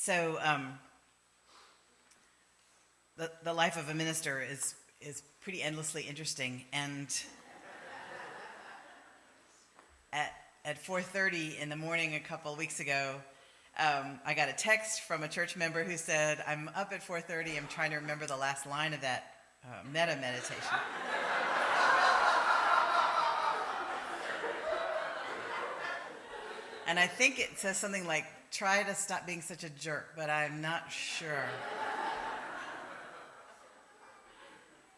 So the life of a minister is pretty endlessly interesting. And at 4:30 in the morning a couple of weeks ago, I got a text from a church member who said, "I'm up at 4:30. I'm trying to remember the last line of that meta meditation." And I think it says something like, "Try to stop being such a jerk," but I'm not sure.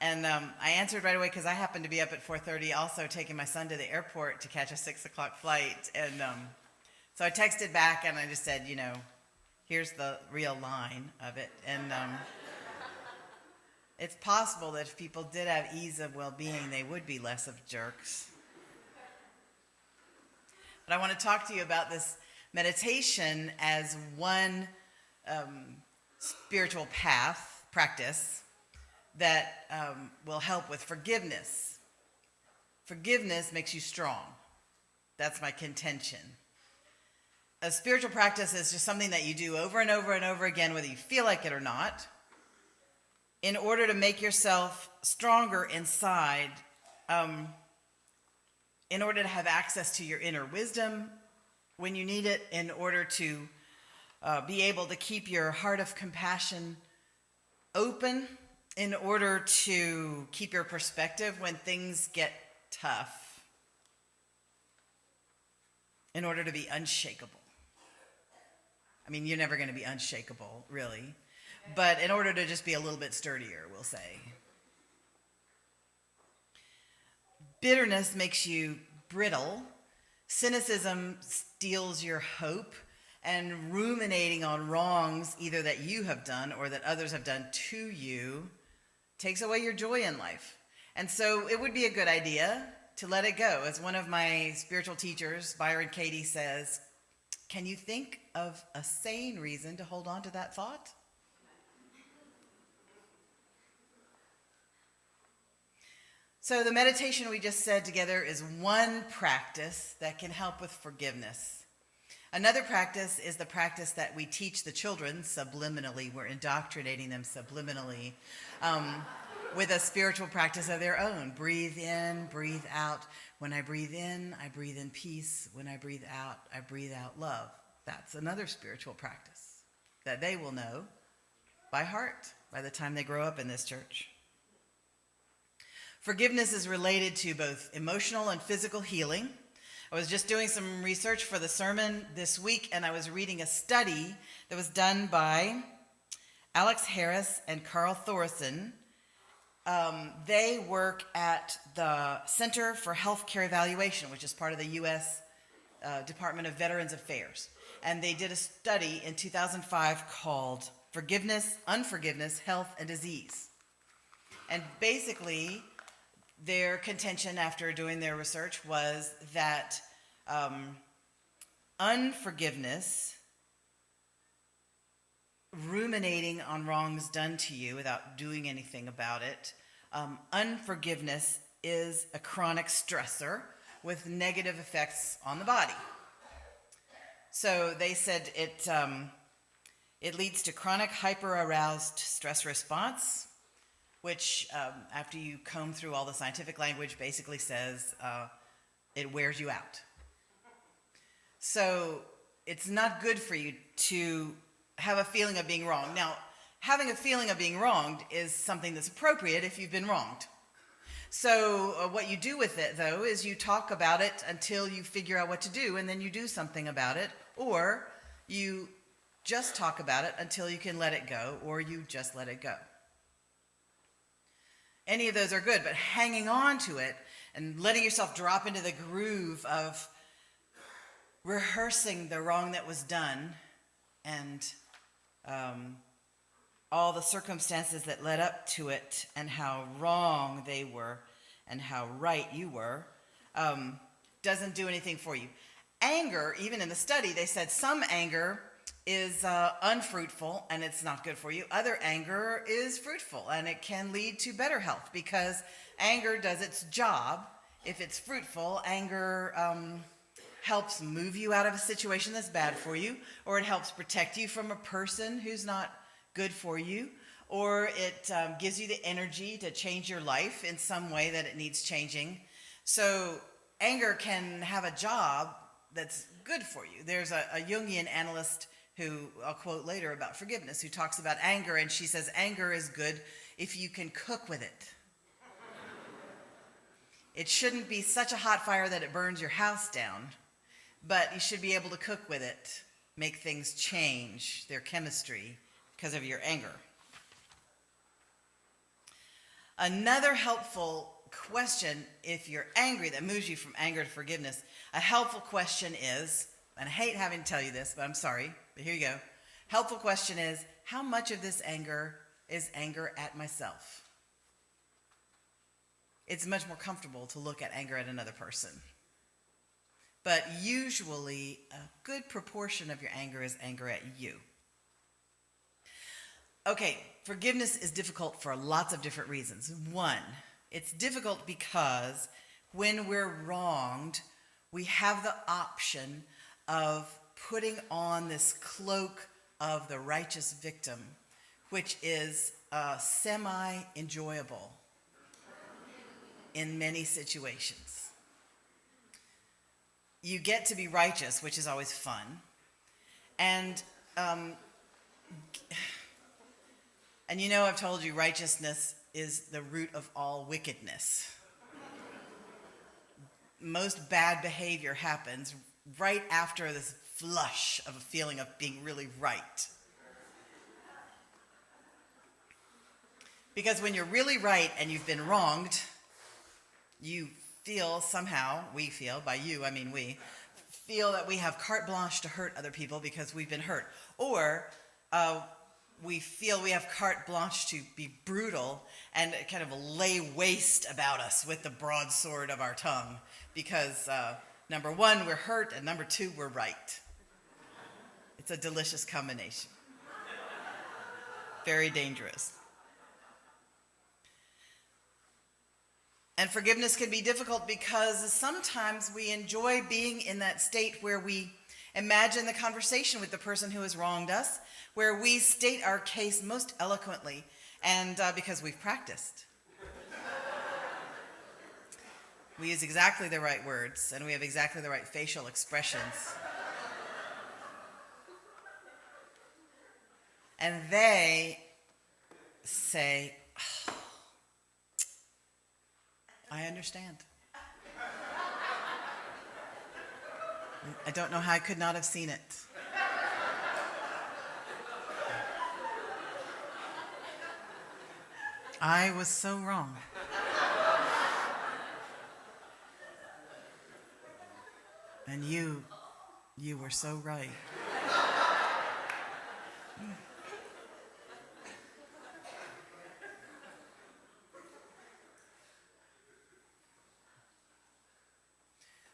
And I answered right away because I happened to be up at 4:30 also taking my son to the airport to catch a 6 o'clock flight. And so I texted back and I just said, here's the real line of it. And it's possible that if people did have ease of well-being, they would be less of jerks. But I want to talk to you about this meditation as one spiritual practice that will help with forgiveness. Forgiveness makes you strong. That's my contention. A spiritual practice is just something that you do over and over and over again, whether you feel like it or not, in order to make yourself stronger inside, in order to have access to your inner wisdom when you need it, in order to be able to keep your heart of compassion open, in order to keep your perspective when things get tough, in order to be unshakable. I mean, you're never going to be unshakable, really, but in order to just be a little bit sturdier, we'll say. Bitterness makes you brittle. Cynicism steals your hope. And ruminating on wrongs, either that you have done or that others have done to you, takes away your joy in life. And so it would be a good idea to let it go. As one of my spiritual teachers, Byron Katie, says, "Can you think of a sane reason to hold on to that thought?" So the meditation we just said together is one practice that can help with forgiveness. Another practice is the practice that we teach the children subliminally. We're indoctrinating them subliminally with a spiritual practice of their own. Breathe in, breathe out. When I breathe in peace. When I breathe out love. That's another spiritual practice that they will know by heart by the time they grow up in this church. Forgiveness is related to both emotional and physical healing. I was just doing some research for the sermon this week, and I was reading a study that was done by Alex Harris and Carl Thorson. They work at the Center for Healthcare Evaluation, which is part of the U.S. Department of Veterans Affairs. And they did a study in 2005 called Forgiveness, Unforgiveness, Health, and Disease. And basically, their contention after doing their research was that unforgiveness, ruminating on wrongs done to you without doing anything about it, unforgiveness is a chronic stressor with negative effects on the body. So they said it leads to chronic hyper-aroused stress response, which, after you comb through all the scientific language, basically says it wears you out. So it's not good for you to have a feeling of being wronged. Now, having a feeling of being wronged is something that's appropriate if you've been wronged. So what you do with it, though, is you talk about it until you figure out what to do, and then you do something about it, or you just talk about it until you can let it go, or you just let it go. Any of those are good, but hanging on to it and letting yourself drop into the groove of rehearsing the wrong that was done and all the circumstances that led up to it and how wrong they were and how right you were, doesn't do anything for you. Anger, even in the study, they said some anger is unfruitful and it's not good for you. Other anger is fruitful and it can lead to better health because anger does its job. If it's fruitful, anger helps move you out of a situation that's bad for you, or it helps protect you from a person who's not good for you, or it gives you the energy to change your life in some way that it needs changing. So anger can have a job that's good for you. There's a Jungian analyst who I'll quote later about forgiveness, who talks about anger, and she says anger is good if you can cook with it. It shouldn't be such a hot fire that it burns your house down, but you should be able to cook with it, make things change their chemistry because of your anger. Another helpful question, if you're angry, that moves you from anger to forgiveness, a helpful question is, and I hate having to tell you this, but I'm sorry, but here you go. Helpful question is, how much of this anger is anger at myself? It's much more comfortable to look at anger at another person. But usually, a good proportion of your anger is anger at you. Okay, forgiveness is difficult for lots of different reasons. One, it's difficult because when we're wronged, we have the option of putting on this cloak of the righteous victim, which is semi-enjoyable in many situations. You get to be righteous, which is always fun. And you know, I've told you righteousness is the root of all wickedness. Most bad behavior happens right after this flush of a feeling of being really right. Because when you're really right and you've been wronged, you feel somehow, we feel, by you, I mean we, feel that we have carte blanche to hurt other people because we've been hurt. Or we feel we have carte blanche to be brutal and kind of lay waste about us with the broadsword of our tongue because, number one, we're hurt, and number two, we're right. It's a delicious combination. Very dangerous. And forgiveness can be difficult because sometimes we enjoy being in that state where we imagine the conversation with the person who has wronged us, where we state our case most eloquently, and because we've practiced. We use exactly the right words, and we have exactly the right facial expressions. And they say, oh, I understand. I don't know how I could not have seen it. I was so wrong. And you were so right.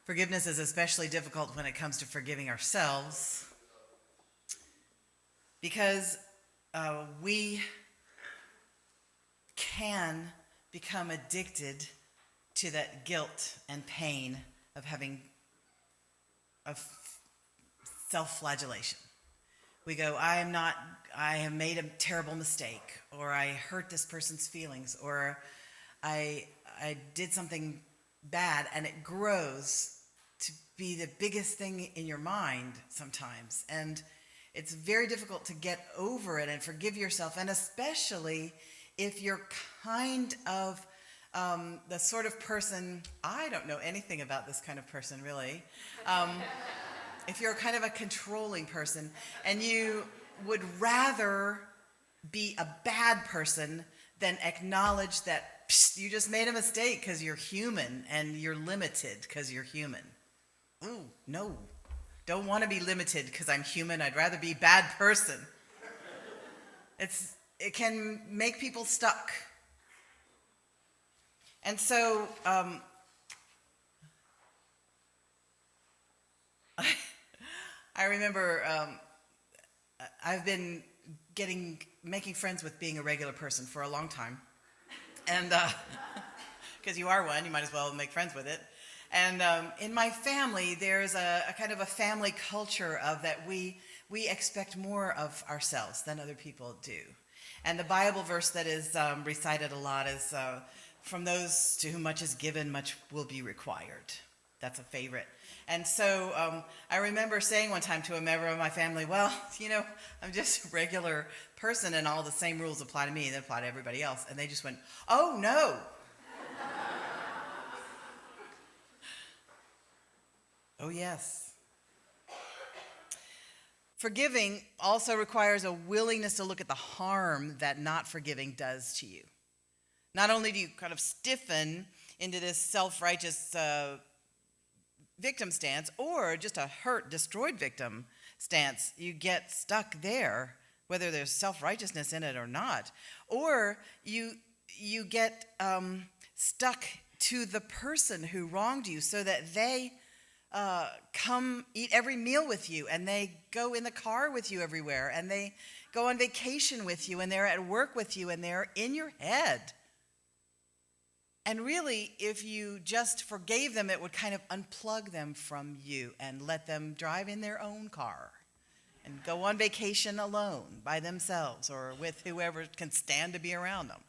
Forgiveness is especially difficult when it comes to forgiving ourselves because we can become addicted to that guilt and pain of having self-flagellation. We go, I have made a terrible mistake, or I hurt this person's feelings, or I did something bad, and it grows to be the biggest thing in your mind sometimes. And it's very difficult to get over it and forgive yourself, and especially if you're kind of the sort of person, I don't know anything about this kind of person really, if you're kind of a controlling person and you would rather be a bad person than acknowledge that you just made a mistake because you're human and you're limited because you're human. Ooh, no. Don't want to be limited because I'm human. I'd rather be a bad person. It can make people stuck. And so I remember I've been making friends with being a regular person for a long time. And because you are one, you might as well make friends with it. And in my family, there's a kind of a family culture of that we expect more of ourselves than other people do. And the Bible verse that is recited a lot is, from those to whom much is given, much will be required. That's a favorite. And so I remember saying one time to a member of my family, well, I'm just a regular person and all the same rules apply to me that apply to everybody else. And they just went, oh, no. Oh, yes. Forgiving also requires a willingness to look at the harm that not forgiving does to you. Not only do you kind of stiffen into this self-righteous victim stance, or just a hurt, destroyed victim stance, you get stuck there, whether there's self-righteousness in it or not. Or you get stuck to the person who wronged you so that they come eat every meal with you, and they go in the car with you everywhere, and they go on vacation with you, and they're at work with you, and they're in your head. And really, if you just forgave them, it would kind of unplug them from you and let them drive in their own car and go on vacation alone by themselves or with whoever can stand to be around them.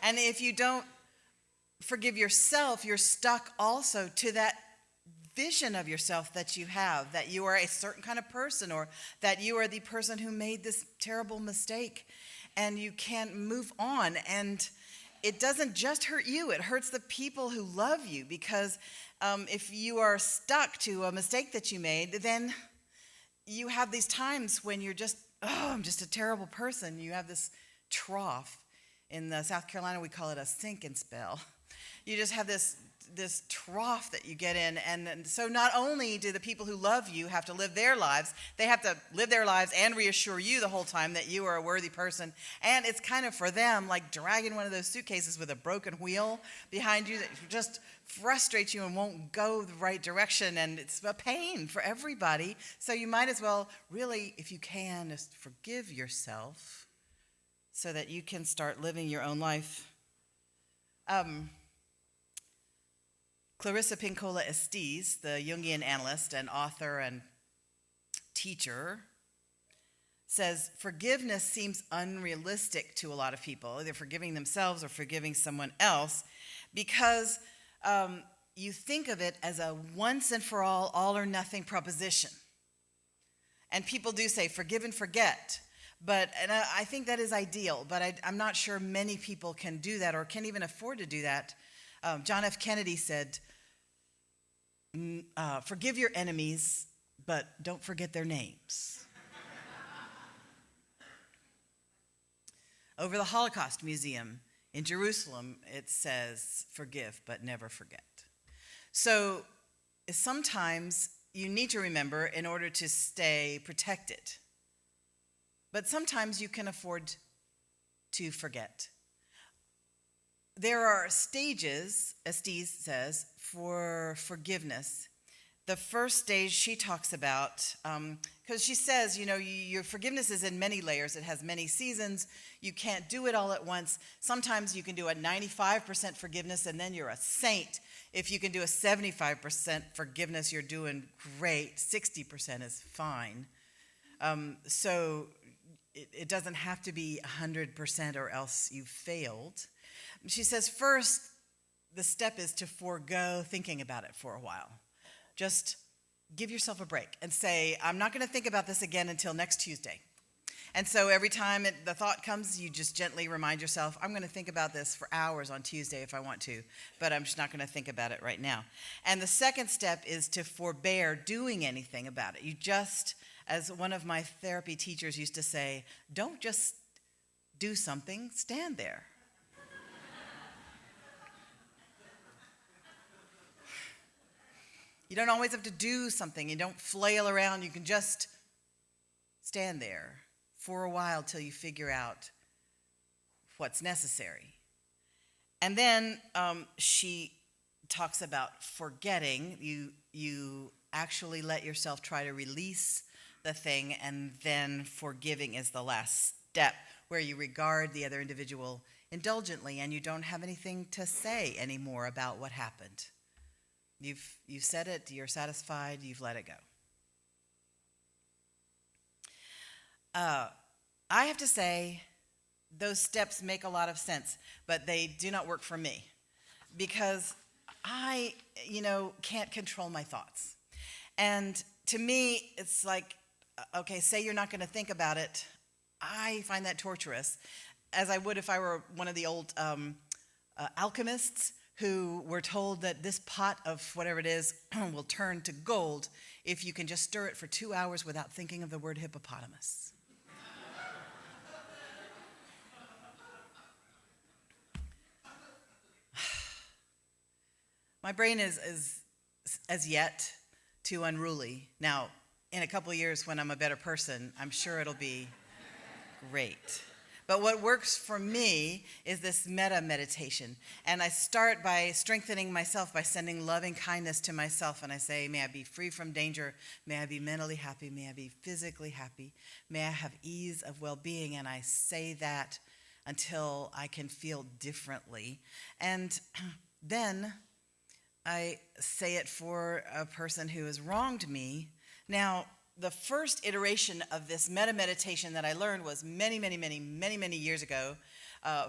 And if you don't forgive yourself, you're stuck also to that vision of yourself that you have, that you are a certain kind of person, or that you are the person who made this terrible mistake, and you can't move on. And it doesn't just hurt you, it hurts the people who love you, because if you are stuck to a mistake that you made, then you have these times when you're just, I'm just a terrible person. You have this trough. In South Carolina, we call it a sinking spell. You just have this trough that you get in, and so not only do the people who love you have to live their lives, they have to live their lives and reassure you the whole time that you are a worthy person, and it's kind of for them like dragging one of those suitcases with a broken wheel behind you that just frustrates you and won't go the right direction, and it's a pain for everybody. So you might as well really, if you can, just forgive yourself so that you can start living your own life. Clarissa Pinkola Estes, the Jungian analyst and author and teacher, says forgiveness seems unrealistic to a lot of people, either forgiving themselves or forgiving someone else, because you think of it as a once and for all or nothing proposition. And people do say forgive and forget, and I think that is ideal, but I'm not sure many people can do that or can even afford to do that. John F. Kennedy said, forgive your enemies, but don't forget their names. Over the Holocaust Museum in Jerusalem, it says, forgive, but never forget. So sometimes you need to remember in order to stay protected. But sometimes you can afford to forget. There are stages, Estes says, for forgiveness. The first stage she talks about, because she says, your forgiveness is in many layers. It has many seasons. You can't do it all at once. Sometimes you can do a 95% forgiveness, and then you're a saint. If you can do a 75% forgiveness, you're doing great. 60% is fine. So it doesn't have to be 100% or else you've failed. She says, first, the step is to forego thinking about it for a while. Just give yourself a break and say, I'm not going to think about this again until next Tuesday. And so every time the thought comes, you just gently remind yourself, I'm going to think about this for hours on Tuesday if I want to, but I'm just not going to think about it right now. And the second step is to forbear doing anything about it. You just, as one of my therapy teachers used to say, don't just do something, stand there. You don't always have to do something. You don't flail around. You can just stand there for a while till you figure out what's necessary. And then she talks about forgetting. You actually let yourself try to release the thing, and then forgiving is the last step, where you regard the other individual indulgently, and you don't have anything to say anymore about what happened. You've said it, you're satisfied, you've let it go. I have to say, those steps make a lot of sense, but they do not work for me because I, can't control my thoughts. And to me, it's like, okay, say you're not going to think about it. I find that torturous, as I would if I were one of the old alchemists who were told that this pot of whatever it is will turn to gold if you can just stir it for 2 hours without thinking of the word hippopotamus. My brain is as yet too unruly. Now, in a couple of years when I'm a better person, I'm sure it'll be great. But what works for me is this meta meditation. And I start by strengthening myself by sending loving kindness to myself. And I say, may I be free from danger. May I be mentally happy. May I be physically happy. May I have ease of well-being. And I say that until I can feel differently. And then I say it for a person who has wronged me. Now, the first iteration of this meta meditation that I learned was many years ago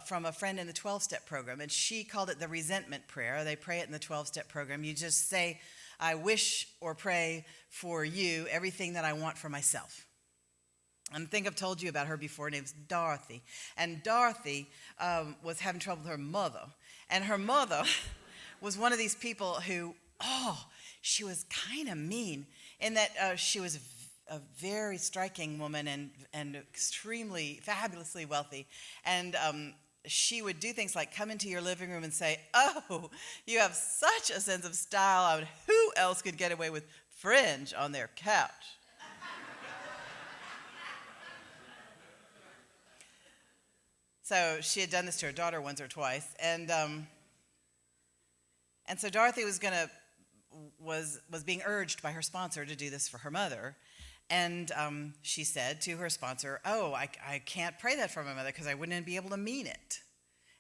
from a friend in the 12-step program, and she called it the resentment prayer. They pray it in the 12-step program. You just say, I wish or pray for you everything that I want for myself. And I think I've told you about her before. Her name's Dorothy. And Dorothy was having trouble with her mother. And her mother was one of these people who, she was kind of mean in that she was a very striking woman and extremely, fabulously wealthy. And she would do things like come into your living room and say, oh, you have such a sense of style. I mean, who else could get away with fringe on their couch? So she had done this to her daughter once or twice. And so Dorothy was being urged by her sponsor to do this for her mother. And she said to her sponsor, I can't pray that for my mother because I wouldn't be able to mean it.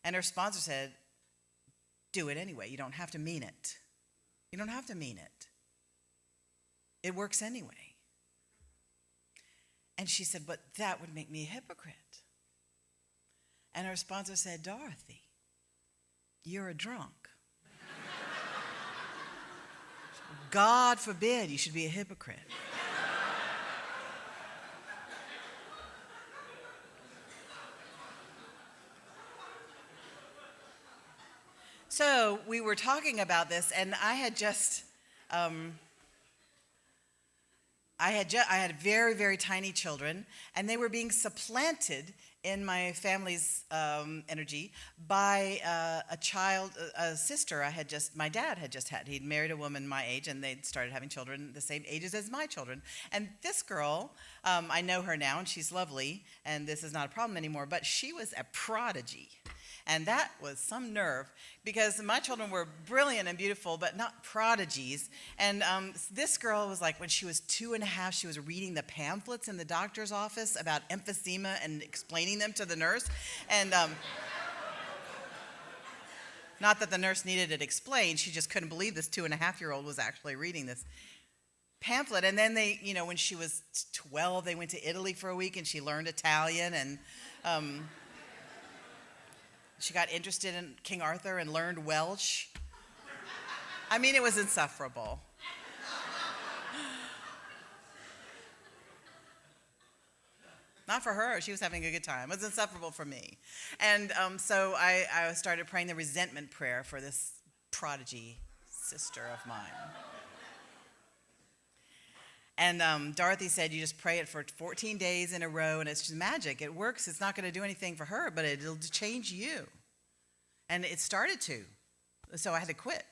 And her sponsor said, do it anyway. You don't have to mean it. You don't have to mean it. It works anyway. And she said, but that would make me a hypocrite. And her sponsor said, Dorothy, you're a drunk. God forbid you should be a hypocrite. So we were talking about this, and I had just, I had very, very tiny children, and they were being supplanted in my family's energy by a sister my dad had just had. He'd married a woman my age, and they'd started having children the same ages as my children. And this girl, I know her now, and she's lovely, and this is not a problem anymore, but she was a prodigy. And that was some nerve, because my children were brilliant and beautiful, but not prodigies. And this girl was like, when she was 2.5, she was reading the pamphlets in the doctor's office about emphysema and explaining them to the nurse. And not that the nurse needed it explained, she just couldn't believe this 2.5-year-old was actually reading this pamphlet. And then they, when she was 12, they went to Italy for a week, and she learned Italian, and she got interested in King Arthur and learned Welsh. I mean, it was insufferable. Not for her. She was having a good time. It was insufferable for me. And so I started praying the resentment prayer for this prodigy sister of mine. And Dorothy said, you just pray it for 14 days in a row, and it's just magic. It works. It's not going to do anything for her, but it'll change you. And it started to. So I had to quit.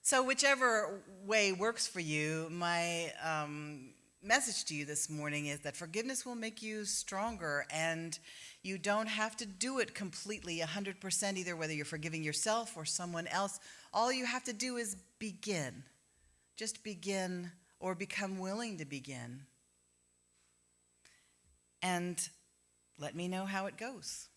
So whichever way works for you, my message to you this morning is that forgiveness will make you stronger, and you don't have to do it completely 100% either, whether you're forgiving yourself or someone else. All you have to do is begin. Just begin, or become willing to begin. And let me know how it goes.